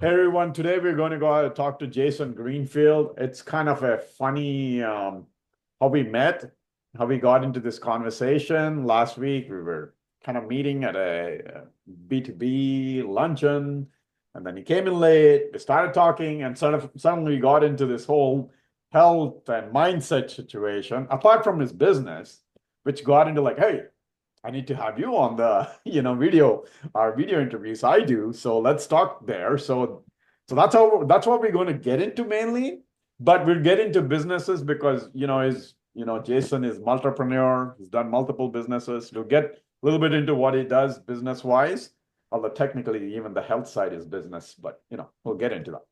Hey everyone, today we're going to go out and talk to Jason Greenfield. It's kind of a funny how we met, how we got into this conversation. Last week we were kind of meeting at a B2B luncheon, and then he came in late. We started talking, and suddenly we got into this whole health and mindset situation, apart from his business, which got into like, hey, I need to have you on the, video, our video interviews. I do. So let's talk there. So that's what we're going to get into mainly. But we'll get into businesses because, Jason is multi-entrepreneur. He's done multiple businesses. We'll get a little bit into what he does business-wise, although technically even the health side is business, but we'll get into that.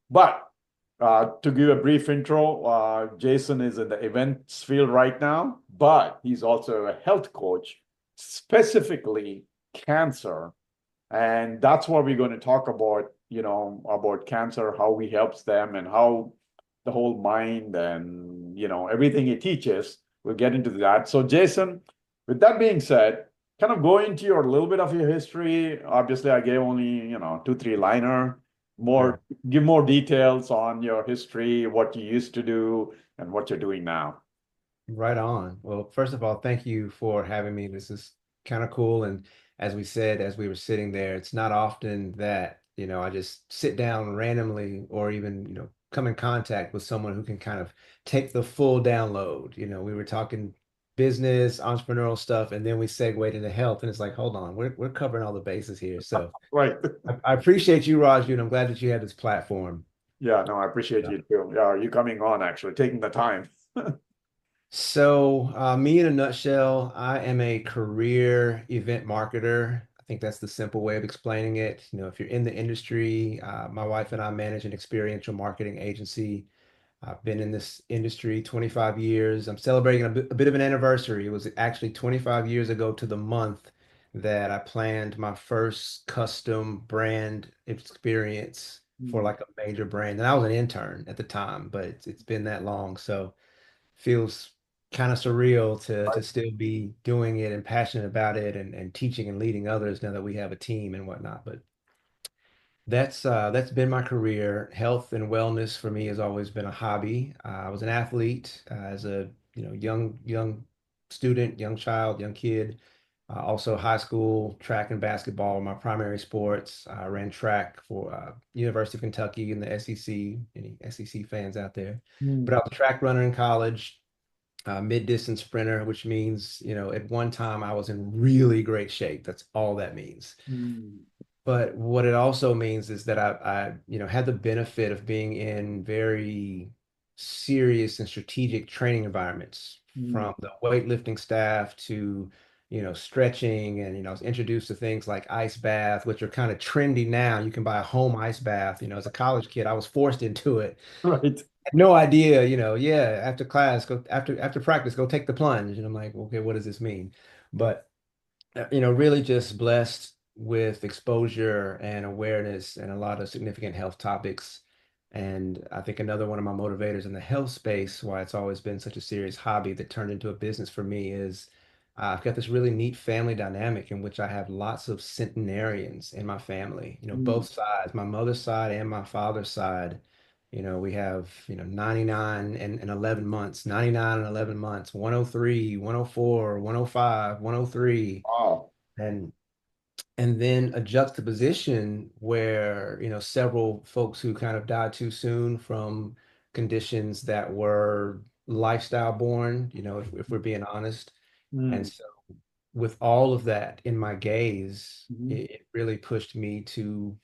But to give a brief intro, Jason is in the events field right now, but he's also a health coach, specifically cancer. And that's what we're going to talk about, about cancer, how he helps them and how the whole mind and, everything he teaches. We'll get into that. So Jason, with that being said, kind of go into your little bit of your history. Obviously, I gave only, two, three liner, Sure. give more details on your history, what you used to do and what you're doing now. Right on. Well, first of all, thank you for having me. This is kind of cool. And as we said, as we were sitting there, it's not often that, I just sit down randomly or even, come in contact with someone who can kind of take the full download. We were talking business, entrepreneurial stuff, and then we segued into health. And it's like, hold on, we're covering all the bases here. So Right. I appreciate you, Raju, and I'm glad that you have this platform. Yeah, no, I appreciate you too. Yeah, you coming on actually, taking the time. So, me in a nutshell, I am a career event marketer. I think that's the simple way of explaining it. If you're in the industry, my wife and I manage an experiential marketing agency. I've been in this industry 25 years. I'm celebrating a bit of an anniversary. It was actually 25 years ago to the month that I planned my first custom brand experience for Mm. like a major brand. And I was an intern at the time, but it's been that long. So feels kind of surreal to still be doing it and passionate about it and teaching and leading others now that we have a team and whatnot. But that's been my career. Health and wellness for me has always been a hobby. I was an athlete as a young student, young child, young kid. Also high school track and basketball were my primary sports. I ran track for University of Kentucky in the SEC. Any SEC fans out there? But I Mm. was a track runner in college, mid-distance sprinter, which means, at one time I was in really great shape. That's all that means. Mm. But what it also means is that I had the benefit of being in very serious and strategic training environments, Mm. from the weightlifting staff to, stretching. And, I was introduced to things like ice bath, which are kind of trendy now. You can buy a home ice bath. As a college kid, I was forced into it. Right. Had no idea, yeah, after class, go after practice, go take the plunge. And I'm like, okay, what does this mean? But really just blessed with exposure and awareness and a lot of significant health topics. And I think another one of my motivators in the health space, why it's always been such a serious hobby that turned into a business for me, is I've got this really neat family dynamic in which I have lots of centenarians in my family, Mm. both sides, my mother's side and my father's side. We have, 99 and 11 months, 99 and 11 months, 103, 104, 105, 103. Wow. And and then a juxtaposition where, several folks who kind of died too soon from conditions that were lifestyle born, if we're being honest. And Mm. so with all of that in my gaze, Mhm. it really pushed me to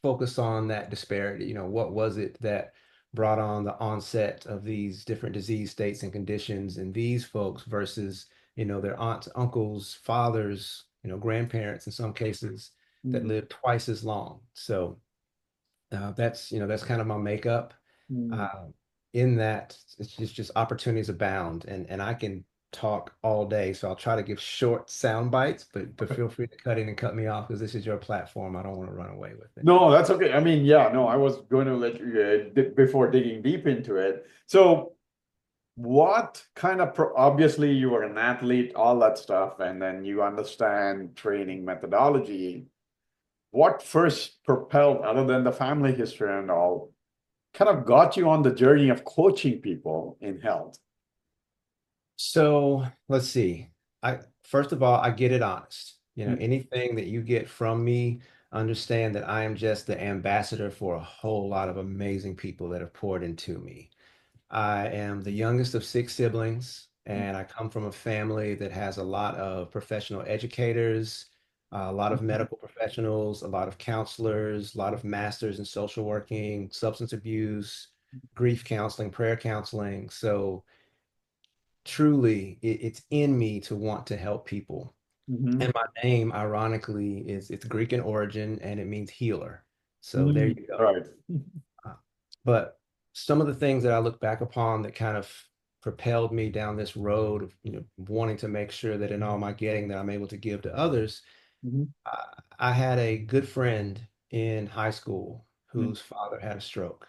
focus on that disparity. What was it that brought on the onset of these different disease states and conditions in these folks versus, their aunts, uncles, fathers, grandparents in some cases that Mm. lived twice as long. So that's kind of my makeup. Mm. Uh, in that, it's just opportunities abound, and I can talk all day, so I'll try to give short sound bites, but feel free to cut in and cut me off because this is your platform. I don't want to run away with it. No, that's okay. I mean, yeah, no, I was going to let you before digging deep into it. So, what kind of obviously you were an athlete, all that stuff, and then you understand training methodology. what first propelled, other than the family history and all, kind of got you on the journey of coaching people in health? So let's see. I first of all, I get it honest. Mm, Anything that you get from me, understand that I am just the ambassador for a whole lot of amazing people that have poured into me. I am the youngest of six siblings, mm, and I come from a family that has a lot of professional educators, a lot of mhm, medical professionals, a lot of counselors, a lot of masters in social working, substance abuse, grief counseling, prayer counseling. So truly, it's in me to want to help people. mhm, And my name, ironically, it's Greek in origin and it means healer. So there mm, you go. right. Uh, But some of the things that I look back upon that kind of propelled me down this road of, wanting to make sure that in all my getting that I'm able to give to others, Mhm, I had a good friend in high school mm, whose father had a stroke,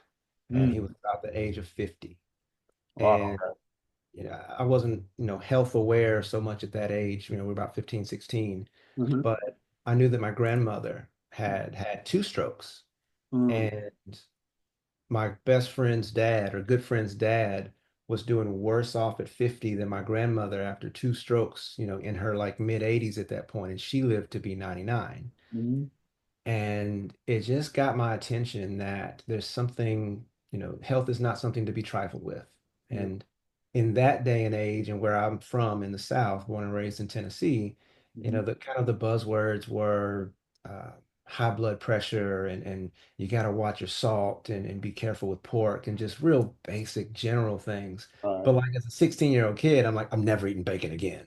and he mm. was about the age of 50. Wow. And I wasn't, health aware so much at that age. We're about 15, 16, Mhm, but I knew that my grandmother had had two strokes. mm, And my best friend's dad or good friend's dad was doing worse off at 50 than my grandmother after two strokes, in her like mid 80s at that point, and she lived to be 99. mhm, And it just got my attention that there's something, health is not something to be trifled with. mm, And in that day and age, and where I'm from in the South, born and raised in Tennessee, mhm. the kind of the buzzwords were uh, high blood pressure and you got to watch your salt and be careful with pork and just real basic general things. But Right. like as a 16-year-old kid, I'm like, I'm never eating bacon again.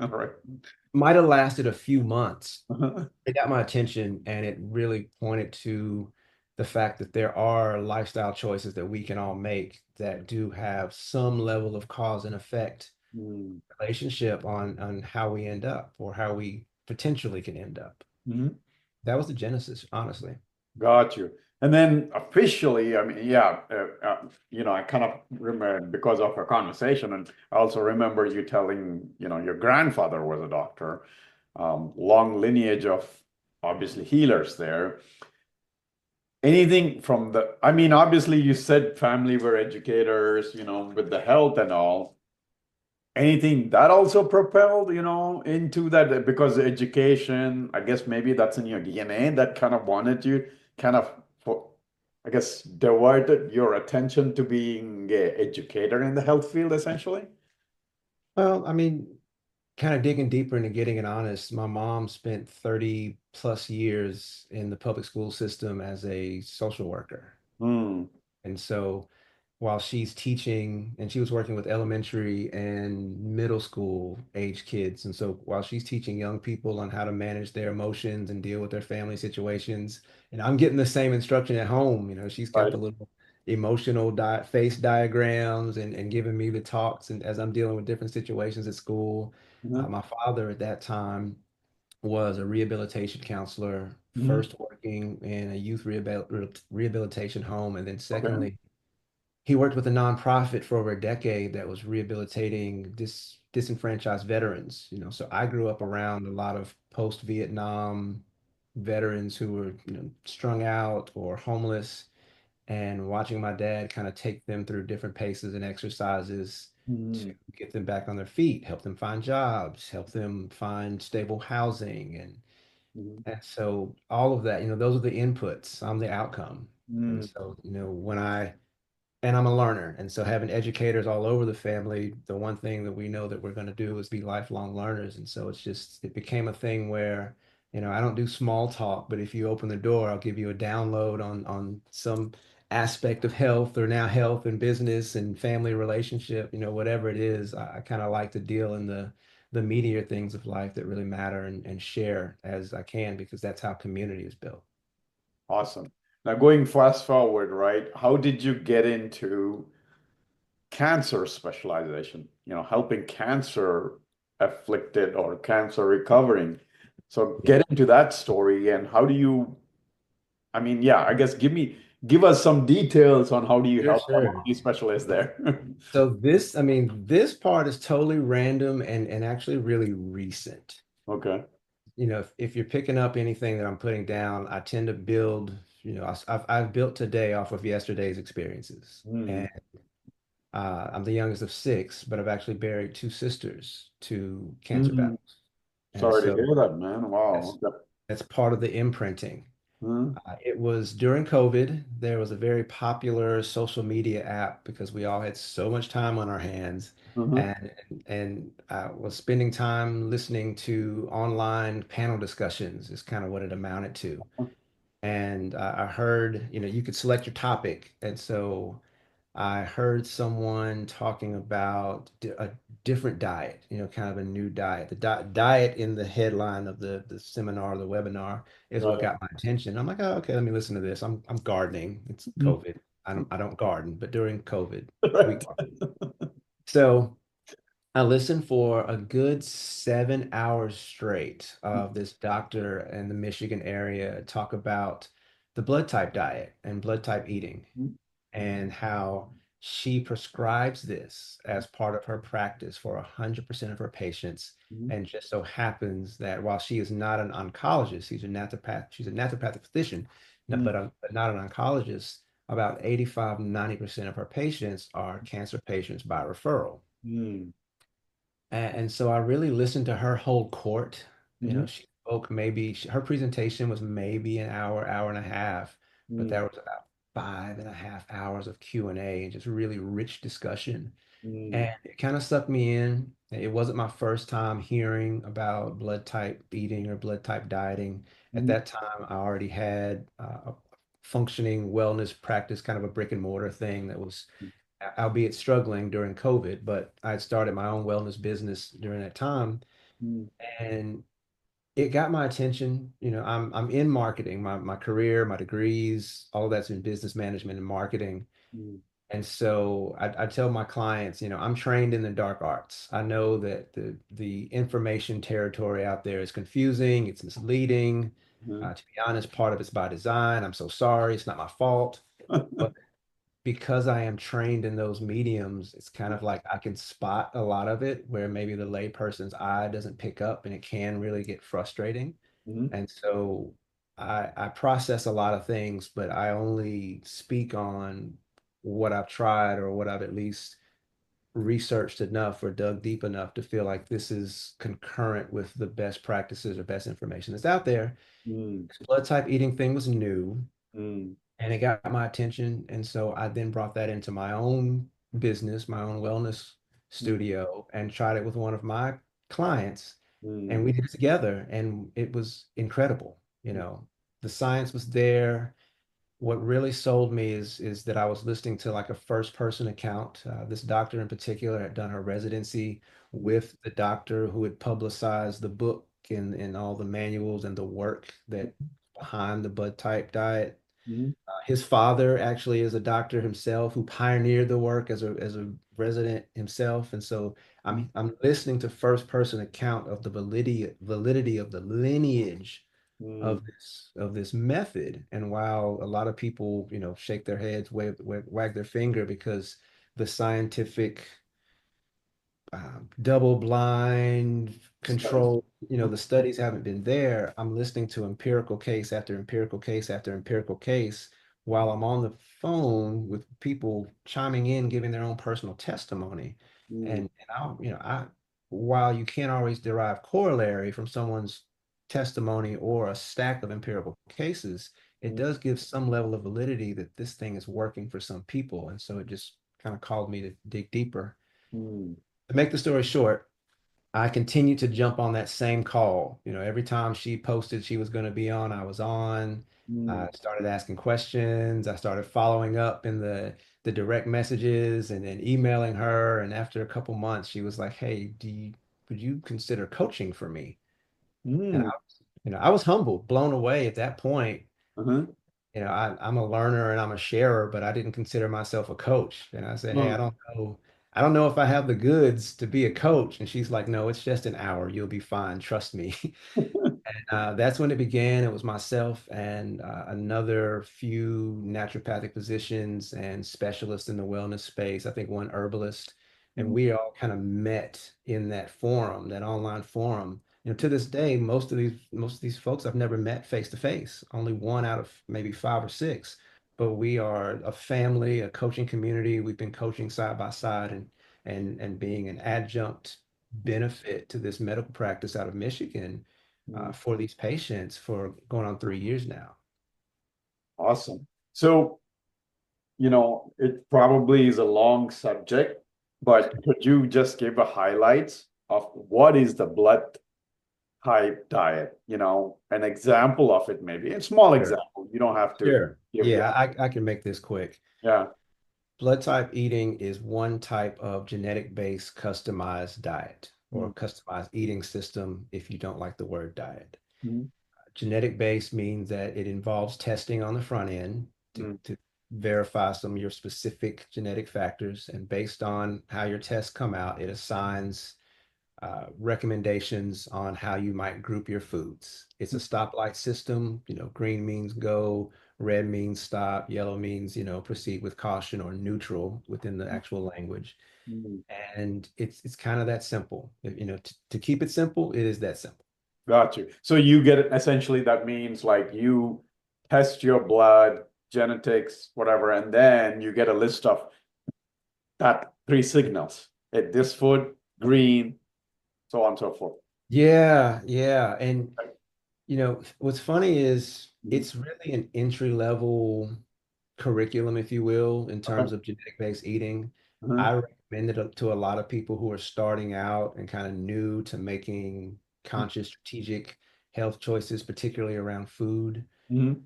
Right. Might have lasted a few months. Uh-huh. It got my attention and it really pointed to the fact that there are lifestyle choices that we can all make that do have some level of cause and effect Mm, relationship on how we end up or how we potentially can end up. mhm. That was the genesis, honestly. Got you. And then officially, I mean, yeah, I kind of remember because of our conversation, and I also remember you telling, your grandfather was a doctor, long lineage of obviously healers there. Anything from I mean, obviously you said family were educators, with the health and all. Anything that also propelled, into that because education, I guess maybe that's in your DNA that kind of wanted you kind of, for, I guess, diverted your attention to being an educator in the health field, essentially. Well, I mean, kind of digging deeper into getting it honest, my mom spent 30 plus years in the public school system as a social worker. Hmm. And so while she's teaching, and she was working with elementary and middle school age kids. And so while she's teaching young people on how to manage their emotions and deal with their family situations, and I'm getting the same instruction at home, she's got Right. the little emotional face diagrams and giving me the talks and as I'm dealing with different situations at school. Mhm. My father at that time was a rehabilitation counselor, Mhm. first working in a youth rehabilitation home, and then Okay. secondly, he worked with a nonprofit for over a decade that was rehabilitating disenfranchised veterans. So I grew up around a lot of post-Vietnam veterans who were, strung out or homeless, and watching my dad kind of take them through different paces and exercises to Mhm. get them back on their feet, help them find jobs, help them find stable housing, Mhm. and so all of that, those are the inputs. I'm the outcome. And Mhm. so, and I'm a learner. And so having educators all over the family, the one thing that we know that we're going to do is be lifelong learners. And so it became a thing where, I don't do small talk, but if you open the door, I'll give you a download on some aspect of health or now health and business and family relationship, whatever it is. I kind of like to deal in the meatier things of life that really matter and share as I can because that's how community is built. Awesome. Now going fast forward, right? How did you get into cancer specialization, helping cancer afflicted or cancer recovering. So Yeah, get into that story and how do you, I mean, yeah, I guess give us some details on how do you sure, help sure. somebody specialist there. So I mean, this part is totally random and actually really recent. Okay. if you're picking up anything that I'm putting down, I tend to build, I've built today off of yesterday's experiences. Mm, And I'm the youngest of six, but I've actually buried two sisters to cancer mm. battles. And Sorry to so hear that, man. Wow. that's Okay. that's part of the imprinting. Mm, It was during COVID. There was a very popular social media app because we all had so much time on our hands, mhm, and I was spending time listening to online panel discussions is kind of what it amounted to. And I heard, you could select your topic, and so I heard someone talking about a different diet, kind of a new diet. The diet in the headline of the seminar, the webinar, is what right. got my attention. I'm like, oh, okay, let me listen to this. I'm gardening. It's Mm, COVID. I don't garden, but during COVID, we right. garden. So I listened for a good 7 hours straight of this doctor in the Michigan area talk about the blood type diet and blood type eating Mm, and how she prescribes this as part of her practice for 100% of her patients. mm, And just so happens that while she is not an oncologist, she's a naturopathic physician, mm, but not an oncologist. About 85, 90% of her patients are cancer patients by referral. mm, And so I really listened to her whole court. mhm, She spoke her presentation was maybe an hour, hour and a half, but mm, there was about 5.5 hours of Q&A and just really rich discussion. mm, And it kind of sucked me in. It wasn't my first time hearing about blood type eating or blood type dieting. At mm, that time, I already had a functioning wellness practice, kind of a brick and mortar thing that was albeit struggling during COVID, but I had started my own wellness business during that time, mm, and it got my attention. I'm in marketing, my career, my degrees, all of that's in business management and marketing. mm, And so I tell my clients, I'm trained in the dark arts. I know that the information territory out there is confusing, it's misleading. mhm. To be honest, part of it's by design. I'm so sorry, it's not my fault. But because I am trained in those mediums, it's kind of like I can spot a lot of it where maybe the layperson's eye doesn't pick up and it can really get frustrating. Mhm, And so I process a lot of things, but I only speak on what I've tried or what I've at least researched enough or dug deep enough to feel like this is concurrent with the best practices or best information that's out there. mm, This blood type eating thing was new mm, and it got my attention. And so I then brought that into my own business, my own wellness mm, studio, and tried it with one of my clients. And mm, we did it together, and it was incredible. The science was there. What really sold me is that I was listening to like a first person account. This doctor in particular had done her residency mm, with the doctor who had publicized the book and all the manuals and the work that behind the blood type diet. mm, His father actually is a doctor himself who pioneered the work as a resident himself, and so mm, I'm listening to first person account of the validity of the lineage mm, of this method. And while a lot of people shake their heads, wag their finger because the scientific double blind studies. control, the studies haven't been there. I'm listening to empirical case after empirical case after empirical case while I'm on the phone with people chiming in, giving their own personal testimony. Mm, And while you can't always derive corollary from someone's testimony or a stack of empirical cases, it mm, does give some level of validity that this thing is working for some people. And so it just kind of called me to dig deeper. mm, To make the story short, I continued to jump on that same call. Every time she posted she was going to be on, I was on. mm, I started asking questions. I started following up in the direct messages and then emailing her. And after a couple months, she was like, "Hey, would you consider coaching for me?" And mm, I was humbled, blown away at that point. uh-huh, I'm a learner and I'm a sharer, but I didn't consider myself a coach. And I said, "Hey, I uh, don't know. I don't know if I have the goods to be a coach." And she's like, "No, it's just an hour. You'll be fine. Trust me." And that's when it began. It was myself and another few naturopathic physicians and specialists in the wellness space. I think one herbalist. And mm, we all kind of met in that forum, that online forum. To this day, most of these folks I've never met face to face. Only one out of maybe five or six. But we are a family, a coaching community. We've been coaching side by side and being an adjunct benefit to this medical practice out of Michigan Mm, for these patients for going on 3 years now. awesome. So, it probably is a long subject, but could you just give a highlights of what is the blood type diet? An example of it, maybe a small Sure. example. You don't have to Sure. give, yeah, Yeah, I can make this quick. yeah. Blood type eating is one type of genetic-based customized diet or Mm, customized eating system if you don't like the word diet. mm, Genetic-based means that it involves testing on the front end mm, to verify some of your specific genetic factors. And based on how your tests come out, it assigns recommendations on how you might group your foods. It's a mm, stoplight system. Green means go, red means stop, yellow means, proceed with caution or neutral within the actual language. mm. And it's kind of that simple. To keep it simple, it is that simple. Got you. So you get it essentially that means like you test your blood, genetics, whatever, and then you get a list of that three signals. This food, green, so on and so forth. Yeah, yeah. And what's funny is Mhm. it's really an entry level curriculum, if you will, in Okay. terms of genetic-based eating. Mhm. I recommend it to a lot of people who are starting out and kind of new to making conscious, strategic health choices, particularly around food. Mhm.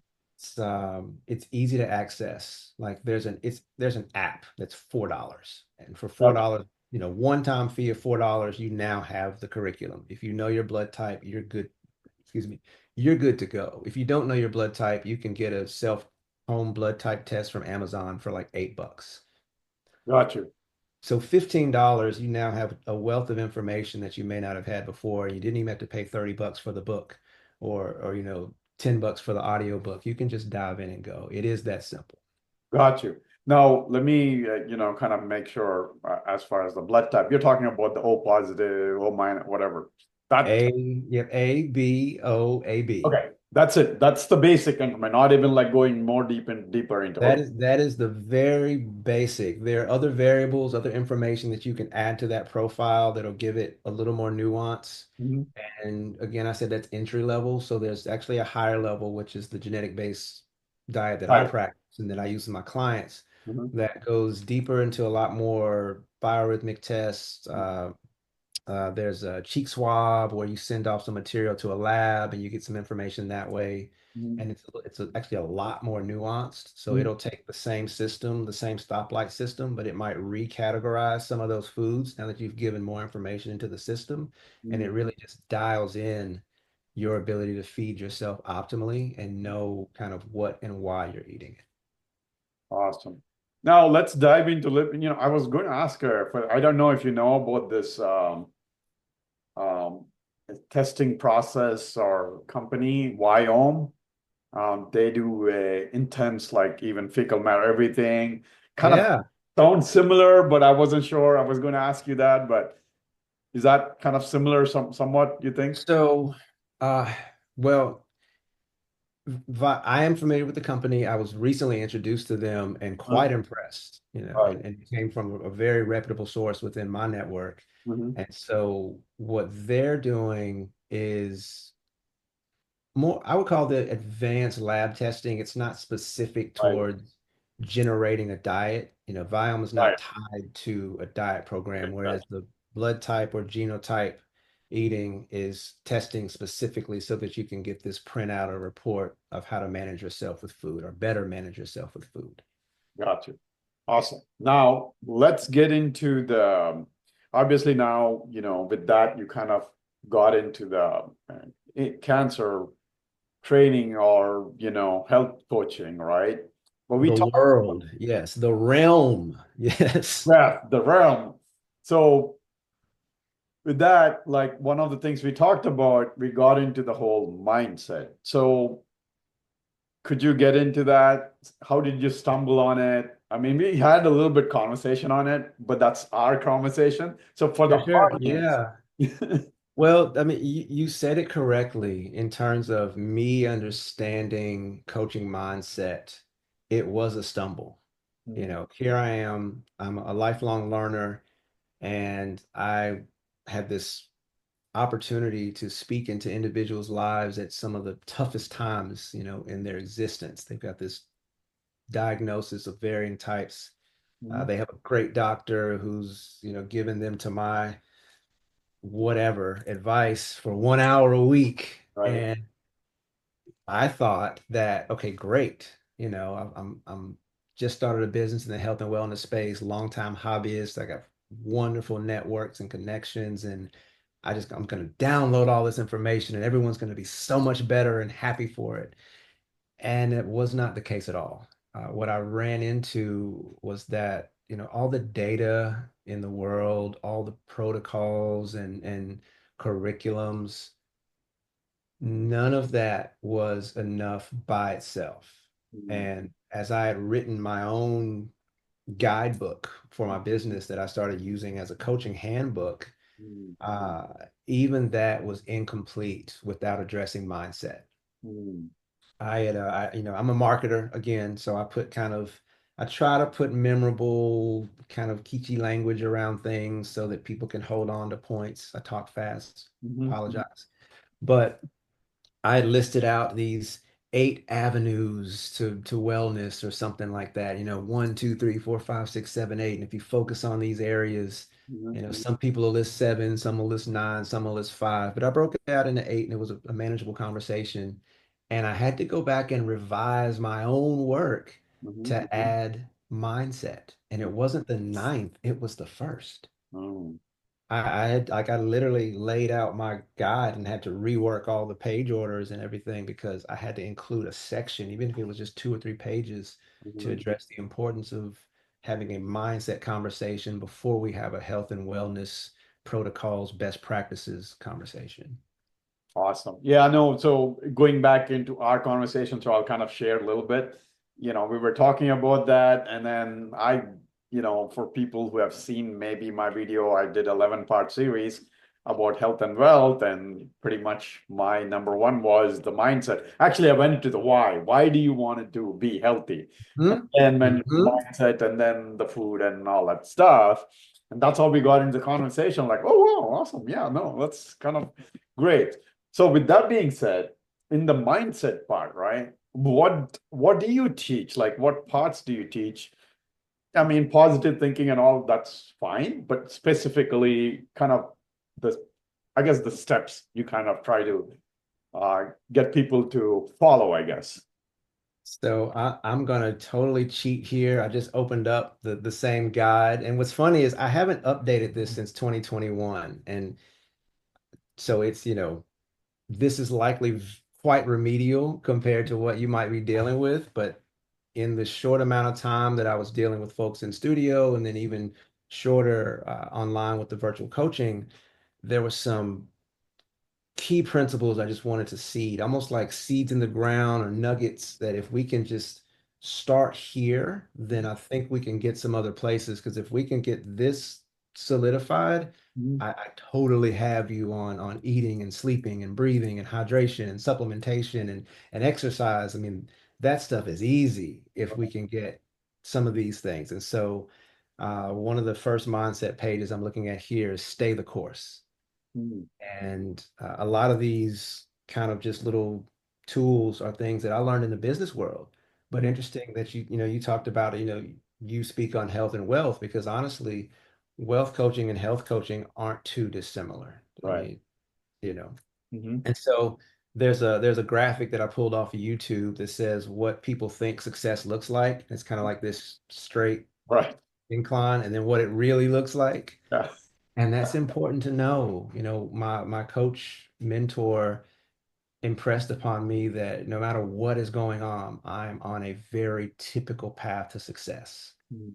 It's easy to access. Like there's an app that's $4. And for Gotcha. $4, one-time fee of $4, you now have the curriculum. If you know your blood type, you're good, excuse me, you're good to go. If you don't know your blood type, you can get a self home blood type test from Amazon for like $8. Got you. So $15, you now have a wealth of information that you may not have had before. You didn't even have to pay $30 for the book or $10 for the audio book. You can just dive in and go. It is that simple. Got you. Now, let me, kind of make sure as far as the blood type, you're talking about the O positive, O minus, whatever. That, Yep, A, B, O, A, B. okay, that's it. That's the basic information, not even like going more deeper into. That Okay. is that is the very basic. There are other variables, other information that you can add to that profile that'll give it a little more nuance. Mhm. And again, I said that's entry level. So there's actually a higher level, which is the genetic based diet that I Right. practice and that I use in my clients Mhm. that goes deeper into a lot more biorhythmic tests, there's a cheek swab where you send off some material to a lab and you get some information that way. Mhm. And actually a lot more nuanced. So Mhm. it'll take the same system, the same stoplight system, but it might recategorize some of those foods now that you've given more information into the system. And it Mhm. really just dials in your ability to feed yourself optimally and know kind of what and why you're eating it. Awesome. Now let's dive into I was going to ask her, but I don't know if you know about this um, testing process or company, Wyome. They do intense, like even fecal matter, everything. Kind of Yeah. sounds similar, but I wasn't sure. I was going to ask you that, but is that kind of similar, somewhat, you think? So, uh, well, I am familiar with the company. I was recently introduced to them and quite impressed, Right. and it came from a very reputable source within my network. Mhm. And so what they're doing is more, I would call it advanced lab testing. It's not specific Right. towards generating a diet. Viome is Right. not tied to a diet program, Right. whereas the blood type or genotype eating is testing specifically so that you can get this printout or report of how to manage yourself with food or better manage yourself with food. Got you. Awesome. Now let's get into obviously now, with that, you kind of got into the cancer training or, health coaching, right? But we The talked world, yes. The realm, yes. about the realm. So with that, like one of the things we talked about, we got into the whole mindset. So could you get into that? How did you stumble on it? I mean, we had a little bit conversation on it, but that's our conversation. So for the Sure, sure. audience, Yeah. Well, I mean, you said it correctly in terms of me understanding coaching mindset. It was a stumble. You Mm, know, here I am, I'm a lifelong learner, and I had this opportunity to speak into individuals' lives at some of the toughest times, in their existence. They've got this diagnosis of varying types. mhm. They have a great doctor who's, given them to my whatever advice for 1 hour a week. Right. And I thought that, okay, great. I'm just started a business in the health and wellness space, longtime hobbyist. I got wonderful networks and connections, and I'm going to download all this information, and everyone's going to be so much better and happy for it. And it was not the case at all. What I ran into was that, all the data in the world, all the protocols and curriculums, none of that was enough by itself. Mm, And as I had written my own guidebook for my business that I started using as a coaching handbook, mm, uh, even that was incomplete without addressing mindset. mm, I'm a marketer again, so I try to put memorable kind of kitschy language around things so that people can hold on to points. I talk fast, mhm, apologize. But I listed out these 8 avenues to wellness or something like that. 1, 2, 3, 4, 5, 6, 7, 8. And if you focus on these areas, mhm, some people will list seven, some will list nine, some will list five. But I broke it out into eight, and it was a manageable conversation. And I had to go back and revise my own work mhm, to add mindset. And it wasn't the ninth, it was the first. mm, I literally laid out my guide and had to rework all the page orders and everything because I had to include a section, even if it was just 2 or 3 pages, to mhm. address the importance of having a mindset conversation before we have a health and wellness protocols, best practices conversation. Awesome. Yeah, no. So going back into our conversation, so I'll kind of share a little bit. We were talking about that, and then for people who have seen maybe my video, I did 11-part series about health and wealth, and pretty much my number one was the mindset. Actually, I went into the why. Why do you want to be healthy? And Hmm. then when Hmm. mindset, and then the food and all that stuff. And that's how we got into the conversation. Like, oh wow, awesome. Yeah, no, that's kind of great. So with that being said, in the mindset part, right? What do you teach? Like what parts do you teach? I mean, positive thinking and all that's fine, but specifically kind of the I guess the steps you kind of try to get people to follow, I guess. So I'm gonna totally cheat here. I just opened up the same guide, and what's funny is I haven't updated this since 2021, and so it's this is likely quite remedial compared to what you might be dealing with. But in the short amount of time that I was dealing with folks in studio and then even shorter online with the virtual coaching, there was some key principles I just wanted to seed, almost like seeds in the ground or nuggets that if we can just start here, then I think we can get some other places. Because if we can get this solidified, Mhm. I totally have you on eating and sleeping and breathing and hydration and supplementation and exercise. I mean, that stuff is easy if we can get some of these things. And so one of the first mindset pages I'm looking at here is stay the course. Mhm. And a lot of these kind of just little tools are things that I learned in the business world. But interesting that you talked about, you speak on health and wealth because honestly, wealth coaching and health coaching aren't too dissimilar. I Right. mean, you know. Hmm. And so there's a graphic that I pulled off of YouTube that says what people think success looks like. It's kind of like this straight Right. incline, and then what it really looks like. Yeah. And that's important to know. My coach mentor impressed upon me that no matter what is going on, I'm on a very typical path to success. Mhm.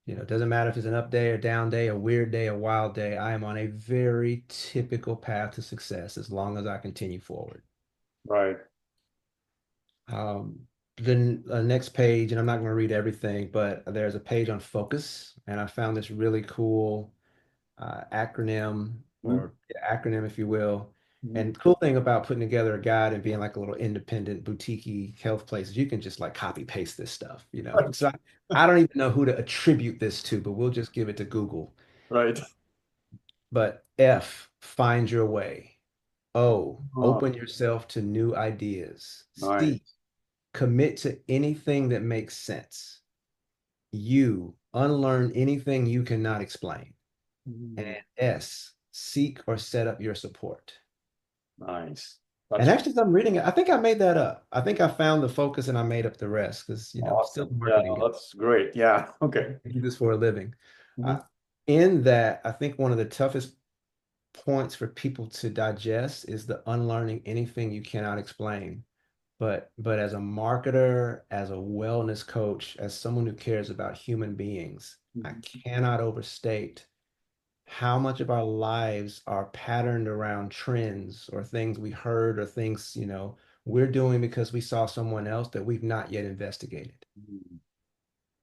It doesn't matter if it's an up day or down day, a weird day, a wild day. I am on a very typical path to success as long as I continue forward. Right. Um, then next page, and I'm not going to read everything, but there's a page on focus, and I found this really cool acronym. Mhm. or acronym, if you will. Mhm. And cool thing about putting together a guide and being like a little independent boutique health place is you can just like copy paste this stuff, you know. Right. So I don't even know who to attribute this to, but we'll just give it to Google. Right. But F, find your way. O, Oh, open yourself to new ideas. nice. C, commit to anything that makes sense. U, unlearn anything you cannot explain. Mhm. And S, seek or set up your support. Nice. And That's actually, as I'm reading it, I think I made that up. I think I found the focus and I made up the rest because, still awesome. a Yeah, marketing guy. that's great. Yeah. Okay. I do this for a living. Mhm. Uh, in that, I think one of the toughest points for people to digest is the unlearning anything you cannot explain. But as a marketer, as a wellness coach, as someone who cares about human beings, I Mhm. cannot overstate how much of our lives are patterned around trends or things we heard or things, we're doing because we saw someone else that we've not yet investigated. Mhm.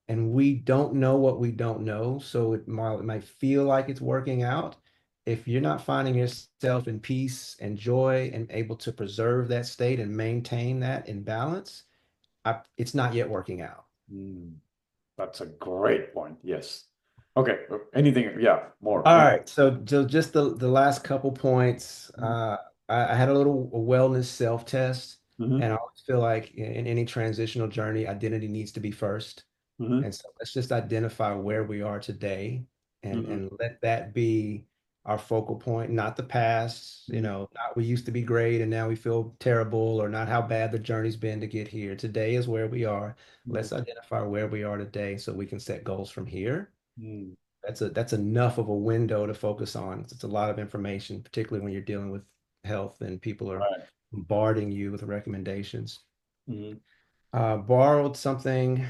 And we don't know what we don't know. So while it might feel like it's working out, if you're not finding yourself in peace and joy and able to preserve that state and maintain that in balance, it's not yet working out. Mm. That's a great point. Yes. Okay. Anything? Yeah. More. All right. So just the last couple points. Mhm. I had a little wellness self-test, Mhm. and I always feel like in any transitional journey, identity needs to be first. Mhm. And so let's just identify where we are today Mhm. and let that be our focal point, not the past, Mhm. not we used to be great and now we feel terrible, or not how bad the journey's been to get here. Today is where we are. Mhm. Let's identify where we are today so we can set goals from here. Mhm. That's enough of a window to focus on. It's a lot of information, particularly when you're dealing with health and people are Right. bombarding you with recommendations. Mhm. Borrowed something.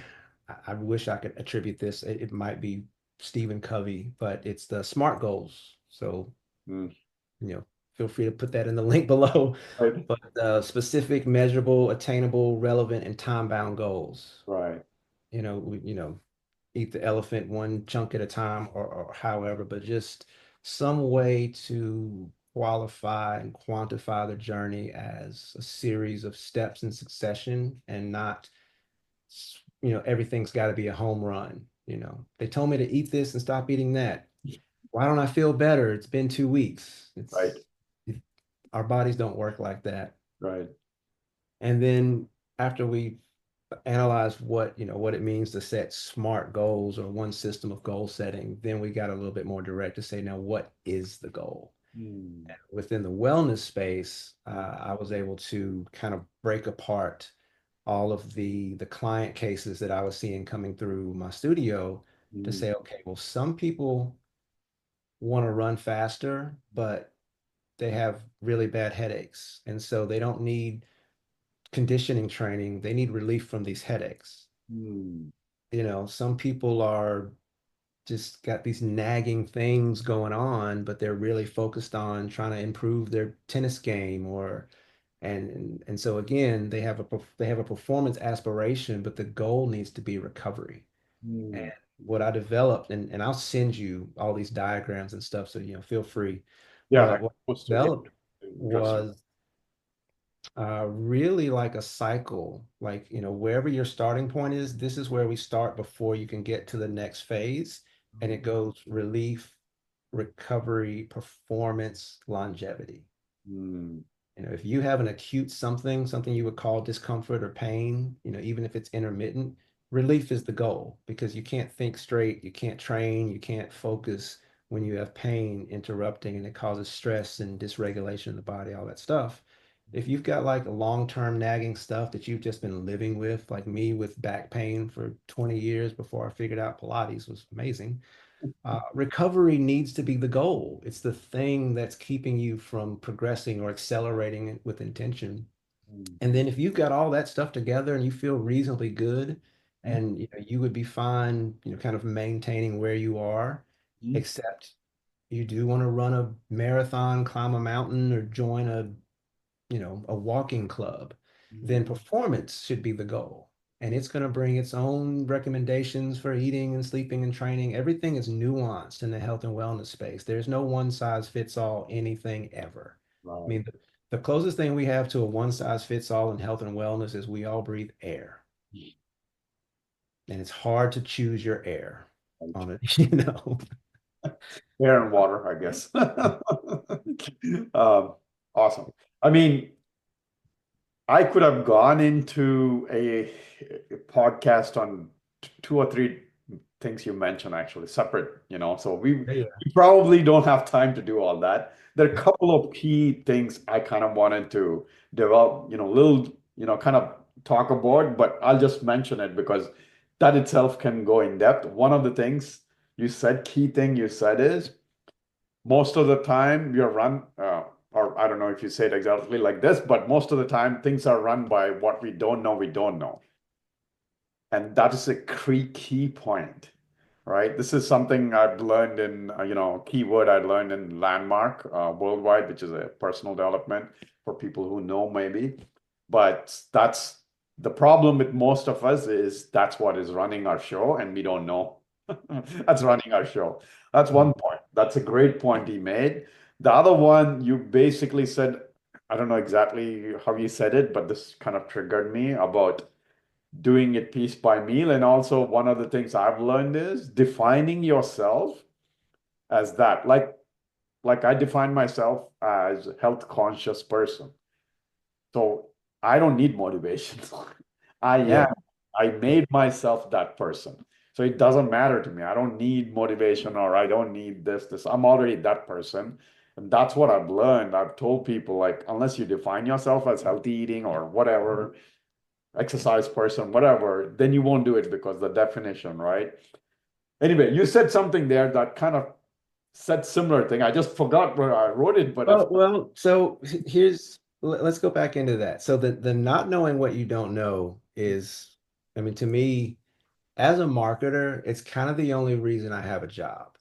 I wish I could attribute this. It might be Stephen Covey, but it's the SMART goals. So, Mhm. you know, feel free to put that in the link below. Right. But specific, measurable, attainable, relevant, and time-bound goals. Right. Eat the elephant one chunk at a time, or however, but just some way to qualify and quantify the journey as a series of steps in succession and not everything's got to be a home run. They told me to eat this and stop eating that. Why don't I feel better? It's been 2 weeks. Right. Our bodies don't work like that. Right. And then after we analyze what it means to set SMART goals or one system of goal setting, then we got a little bit more direct to say, now what is the goal? Mhm. Within the wellness space, I was able to kind of break apart all of the client cases that I was seeing coming through my studio to Mhm. say, okay, well, some people want to run faster, but they have really bad headaches. And so they don't need conditioning training. They need relief from these headaches. Mhm. Some people are just got these nagging things going on, but they're really focused on trying to improve their tennis game or and so again, they have a performance aspiration, but the goal needs to be recovery. And Mhm. what I developed, and I'll send you all these diagrams and stuff, so feel free. Yeah. I But what was I to. Yeah. developed Interesting. was really like a cycle. Like, wherever your starting point is, this is where we start before you can get to the next phase. And it goes relief, recovery, performance, longevity. Mhm. If you have an acute something you would call discomfort or pain, even if it's intermittent, relief is the goal because you can't think straight, you can't train, you can't focus when you have pain interrupting and it causes stress and dysregulation in the body, all that stuff. If you've got like a long-term nagging stuff that you've just been living with, like me with back pain for 20 years before I figured out Pilates was amazing, recovery needs to be the goal. It's the thing that's keeping you from progressing or accelerating with intention. And Mhm. then if you've got all that stuff together and you feel reasonably good, and you would be fine, kind of maintaining where you are, Mhm. except you do want to run a marathon, climb a mountain, or join a walking club, then Mhm. performance should be the goal. and it's going to bring its own recommendations for eating and sleeping and training. Everything is nuanced in the health and wellness space. There's no one size fits all anything ever. I Right. mean, the closest thing we have to a one size fits all in health and wellness is we all breathe air, and it's hard to choose your air Right. on it, you know. Air and water, I guess. Awesome. I mean, I could have gone into a podcast on two or three things you mentioned, actually, separate, so Yeah. we probably don't have time to do all that. There are a couple of key things I kind of wanted to develop, little, kind of talk about, but I'll just mention it because that itself can go in depth. One of the things key thing you said is most of the time you're run, or I don't know if you say it exactly like this, but most of the time things are run by what we don't know. And that is a key point, right? This is something I've learned in, keyword I learned in Landmark Worldwide, which is a personal development for people who know maybe. But that's the problem with most of us is that's what is running our show and we don't know. That's running our show. That's one point. That's a great point he made. The other one, you basically said, I don't know exactly how you said it, but this kind of triggered me about doing it piece by meal. And also, one of the things I've learned is defining yourself as that. Like I define myself as a health conscious person. So I don't need motivation. I Yeah. am. I made myself that person. So it doesn't matter to me. I don't need motivation or I don't need this. I'm already that person. And that's what I've learned. I've told people like, unless you define yourself as healthy eating or whatever, exercise person, whatever, then you won't do it because the definition, right? Anyway, you said something there that kind of said similar thing. I just forgot where I wrote it, but So here's let's go back into that. So the not knowing what you don't know is, I mean, to me, as a marketer, it's kind of the only reason I have a job.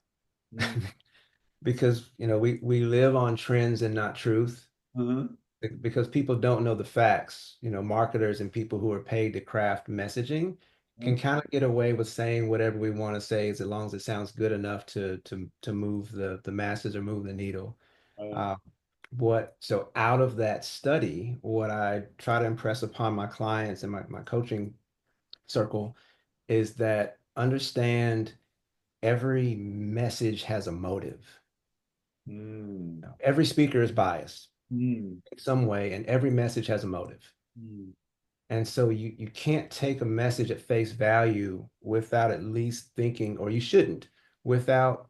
Because, we live on trends and not truth. Mhm. Because people don't know the facts. Marketers and people who are paid to craft messaging can kind of get away with saying whatever we want to say as long as it sounds good enough to move the masses or move the needle. Uh, so out of that study, what I try to impress upon my clients and my coaching circle is that understand every message has a motive. Mm, Every speaker is biased mm, in some way, and every message has a motive. mm, And so you can't take a message at face value without at least thinking, or you shouldn't, without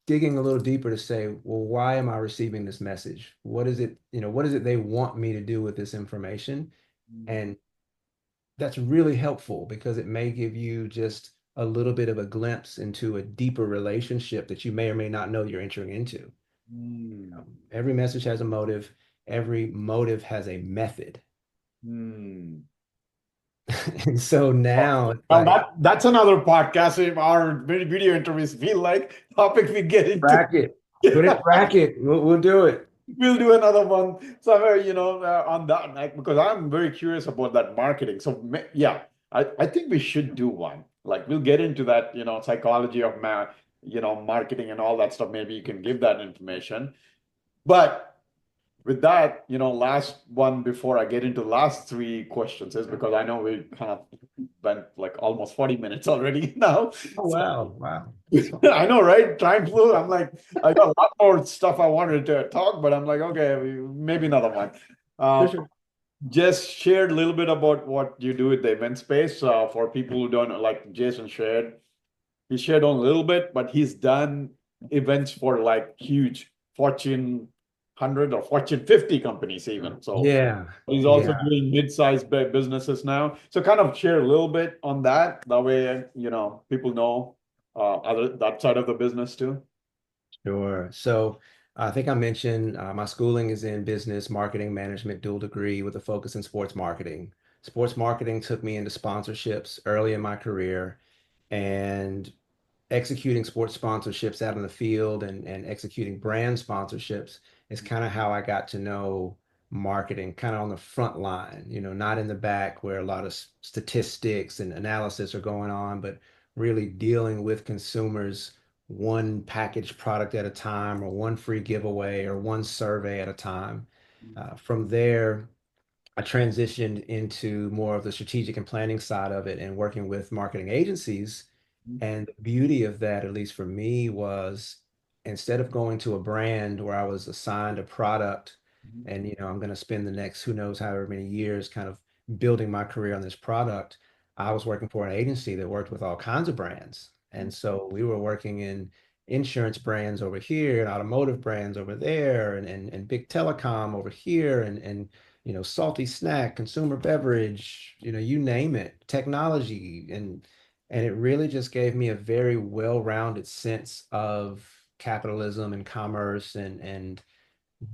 digging a little deeper to say, well, why am I receiving this message? What is it they want me to do with this information? mm, And that's really helpful because it may give you just a little bit of a glimpse into a deeper relationship that you may or may not know you're entering into. mm, Every message has a motive. Every motive has a method. mm. And so now it's Well, like, that's another podcast. If our video interviews feel like topic we get into. bracket, put it bracket. We'll do it. We'll do another one somewhere, on that, like, because I'm very curious about that marketing. So yeah, I think we should do one. Like we'll get into that, psychology of marketing and all that stuff. Maybe you can give that information. But with that, last one before I get into the last three questions is because I know we kind of went like almost 40 minutes already now. Oh, So wow. Wow. That's fun. I know, right? Time flew. I'm like, I got a lot more stuff I wanted to talk, but I'm like, okay, maybe another one. For Um, sure. just shared a little bit about what you do with the event space. For people who don't know, like Jason shared, he shared on a little bit, but he's done events for like huge Fortune 100 or Fortune 50 companies even. So Yeah. he's also Yeah. doing mid-sized businesses now. So kind of share a little bit on that. That way, people know other that side of the business too. Sure. So I think I mentioned my schooling is in business marketing management, dual degree with a focus in sports marketing. Sports marketing took me into sponsorships early in my career, and executing sports sponsorships out in the field and executing brand sponsorships is kind of how I got to know. marketing, kind of on the front line, not in the back where a lot of statistics and analysis are going on, but really dealing with consumers one packaged product at a time, or one free giveaway, or one survey at a time. From there, I transitioned into more of the strategic and planning side of it and working with marketing agencies. And the beauty of that, at least for me, was instead of going to a brand where I was assigned a product and, I'm going to spend the next who knows however many years kind of building my career on this product, I was working for an agency that worked with all kinds of brands. And so we were working in insurance brands over here and automotive brands over there and big telecom over here and salty snack, consumer beverage, you name it, technology. And it really just gave me a very well-rounded sense of capitalism and commerce and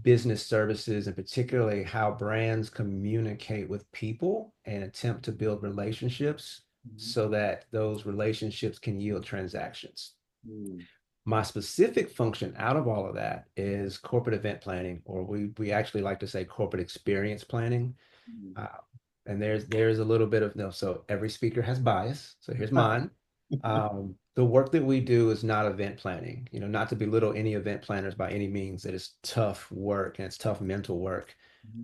business services, and particularly how brands communicate with people and attempt to build relationships so that those relationships can yield transactions. Mm. My specific function out of all of that is corporate event planning, or we actually like to say corporate experience planning. Mm. Uh, and there's a little bit of no, so every speaker has bias. So here's mine. The work that we do is not event planning, not to belittle any event planners by any means. It is tough work and it's tough mental work.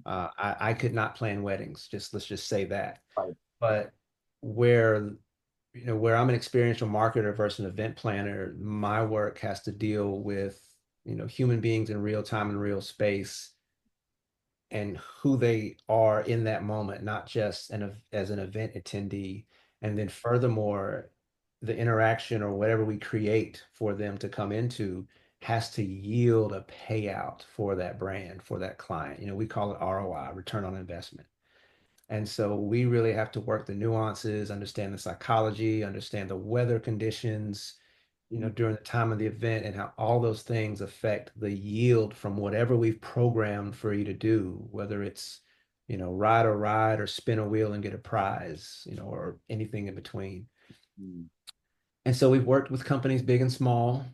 I could not plan weddings, let's just say that. Right. But where where I'm an experiential marketer versus an event planner, my work has to deal with, human beings in real time and real space and who they are in that moment, not just as an event attendee. And then furthermore, the interaction or whatever we create for them to come into has to yield a payout for that brand, for that client. We call it ROI, return on investment. And so we really have to work the nuances, understand the psychology, understand the weather conditions, during the time of the event, and how all those things affect the yield from whatever we've programmed for you to do, whether it's, ride or ride or spin a wheel and get a prize, or anything in between. Mm. And so we've worked with companies big and small,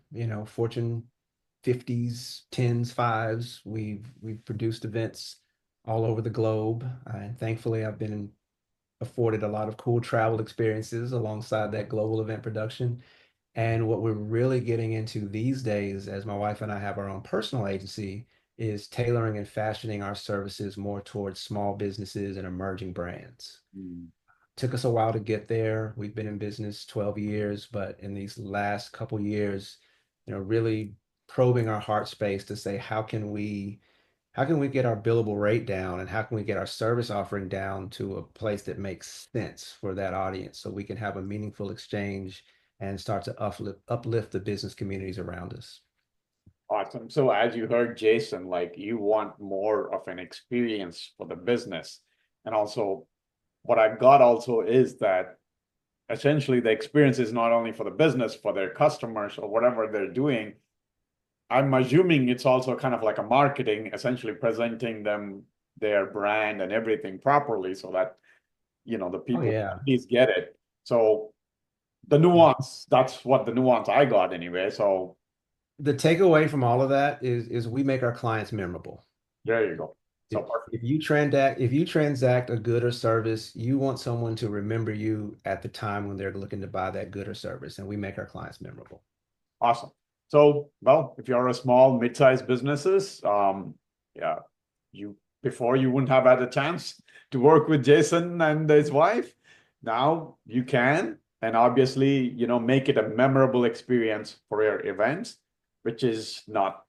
Fortune 50s, 10s, 5s. We've produced events all over the globe. And thankfully, I've been afforded a lot of cool travel experiences alongside that global event production. And what we're really getting into these days, as my wife and I have our own personal agency, is tailoring and fashioning our services more towards small businesses and emerging brands. Mm. Took us a while to get there. We've been in business 12 years, but in these last couple years, really probing our heart space to say, how can we get our billable rate down, and how can we get our service offering down to a place that makes sense for that audience so we can have a meaningful exchange and start to uplift the business communities around us. Awesome. So as you heard, Jason, like you want more of an experience for the business. And also what I've got also is that essentially the experience is not only for the business, for their customers or whatever they're doing. I'm assuming it's also kind of like a marketing, essentially presenting them their brand and everything properly so that, the Oh people at yeah. least get it. So the nuance, that's what the nuance I got anyway. So The takeaway from all of that is we make our clients memorable. there you go. So If, perfect. if you transact a good or service, you want someone to remember you at the time when they're looking to buy that good or service, and we make our clients memorable. Awesome. So, well, if you're a small, mid-sized businesses, yeah, before you wouldn't have had a chance to work with Jason and his wife. Now you can, and obviously, make it a memorable experience for your events, which is not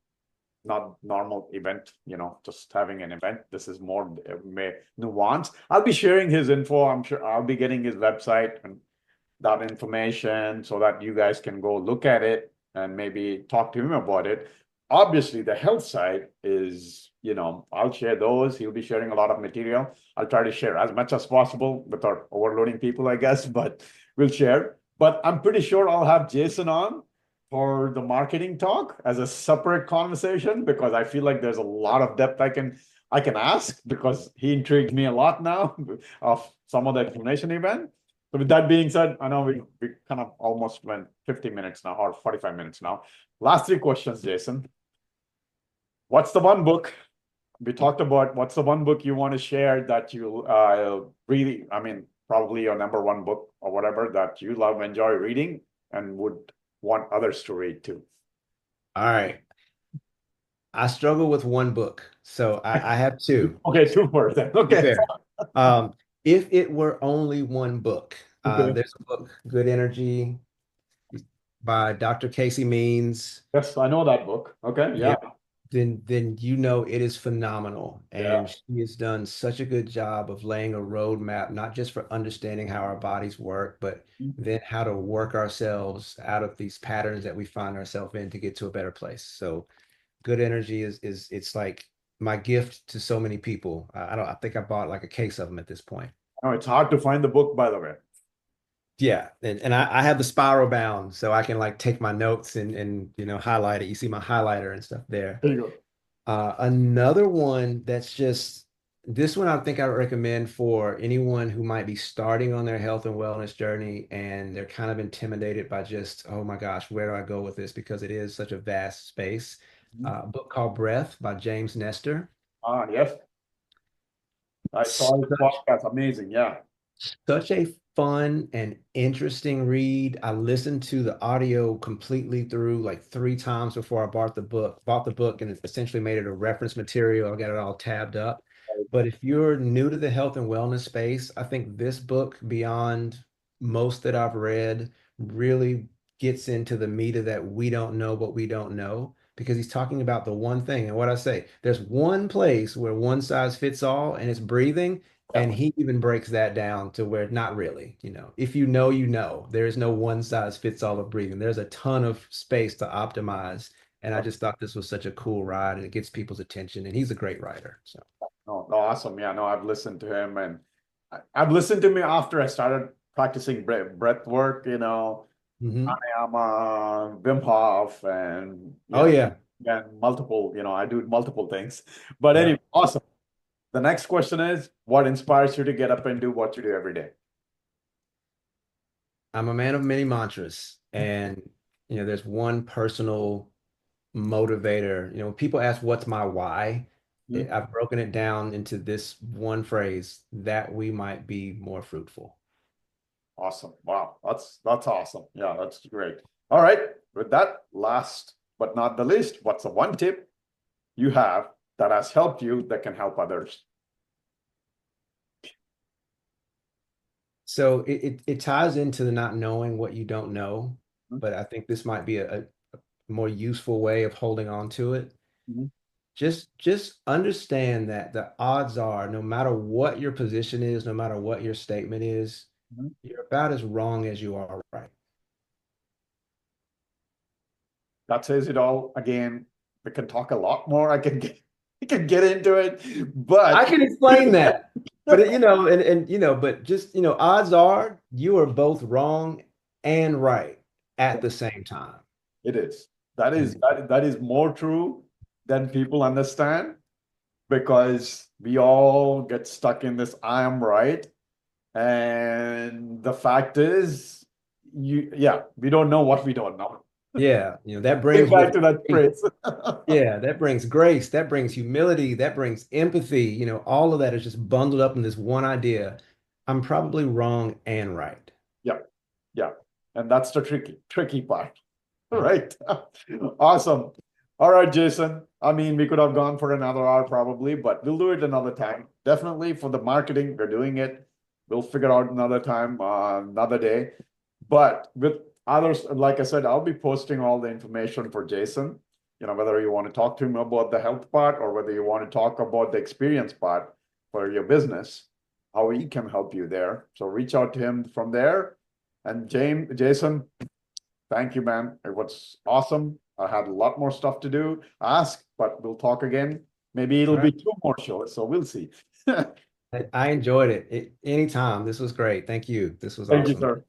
normal event, just having an event. This is more nuanced. I'll be sharing his info. I'm sure I'll be getting his website and that information so that you guys can go look at it and maybe talk to him about it. Obviously, the health side is, I'll share those. He'll be sharing a lot of material. I'll try to share as much as possible without overloading people, I guess, but we'll share. But I'm pretty sure I'll have Jason on for the marketing talk as a separate conversation because I feel like there's a lot of depth I can ask because he intrigued me a lot now of some of the information event. So with that being said, I know we kind of almost went 50 minutes now or 45 minutes now. Last three questions, Jason. What's the one book we talked about what's the one book you want to share that you really, I mean, probably your number one book or whatever that you love, enjoy reading, and would want others to read too. All right. I struggle with one book, so I have two. Okay, two more then. To be Okay. fair. Um, if it were only one book, Okay. there's a book, Good Energy by Dr. Casey Means. Yes, I know that book. Okay. Yeah. Yeah. Then you know it is phenomenal. Yeah. And she has done such a good job of laying a roadmap, not just for understanding how our bodies work, but then how to work ourselves out of these patterns that we find ourselves in to get to a better place. So Good Energy is it's like my gift to so many people. I think I bought like a case of them at this point. No, it's hard to find the book, by the way. Yeah, and I have the spiral bound, so I can like take my notes and highlight it. You see my highlighter and stuff there. There you go. Another one that's just this one I think I would recommend for anyone who might be starting on their health and wellness journey and they're kind of intimidated by just, oh my gosh, where do I go with this? Because it is such a vast space. Mhm. A book called Breath by James Nestor. Ah, yes. I saw his podcast. Amazing. Yeah. Such a fun and interesting read. I listened to the audio completely through like three times before I bought the book and essentially made it a reference material. I got it all tabbed up. But if you're new to the health and wellness space, I think this book, beyond most that I've read, really gets into the meat of that we don't know what we don't know because he's talking about the one thing. And what I say, there's one place where one size fits all and it's breathing. Yeah. And he even breaks that down to where not really, if you know, you know, there is no one size fits all of breathing. There's a ton of space to optimize. And I just thought this was such a cool ride and it gets people's attention. And he's a great writer. So, No, no, awesome. Yeah, no, I've listened to him and I've listened to him after I started practicing breath work, mhm. pranayama, Wim Hof, and Oh, yeah. and multiple, I do multiple things. But Yeah. anyway, awesome. The next question is, what inspires you to get up and do what you do every day? I'm a man of many mantras. And, there's one personal motivator. When people ask, what's my why? Mhm. I've broken it down into this one phrase that we might be more fruitful. Awesome. Wow. That's awesome. Yeah, that's great. All right. With that, last but not the least, what's the one tip you have that has helped you that can help others? So it ties into the not knowing what you don't know, Mhm. but I think this might be a more useful way of holding on to it. Mhm. Just understand that the odds are, no matter what your position is, no matter what your statement is, Mhm. you're about as wrong as you are right. That says it all. Again, we can talk a lot more. I can get into it, I but can explain that. But but just odds are you are both wrong and right at the same time. it is. That is And that is more true than people understand because we all get stuck in this I am right. And the fact is, we don't know what we don't know. yeah, that Getting brings back with to that phrase. yeah, that brings grace, that brings humility, that brings empathy. All of that is just bundled up in this one idea. I'm probably wrong and right. Yeah, yeah. And that's the tricky part. Right. Awesome. All right, Jason. I mean, we could have gone for another hour probably, but we'll do it another time. Definitely for the marketing, we're doing it. We'll figure out another time, another day. But with others, like I said, I'll be posting all the information for Jason. Whether you want to talk to him about the health part or whether you want to talk about the experience part for your business, how he can help you there. So reach out to him from there. And Jason, thank you, man. It was awesome. I had a lot more stuff to do, ask, but we'll talk again. Maybe it'll All be right. two more shows, so we'll see. I enjoyed it. Anytime. This was great. Thank you. This was Thank you, awesome. sir.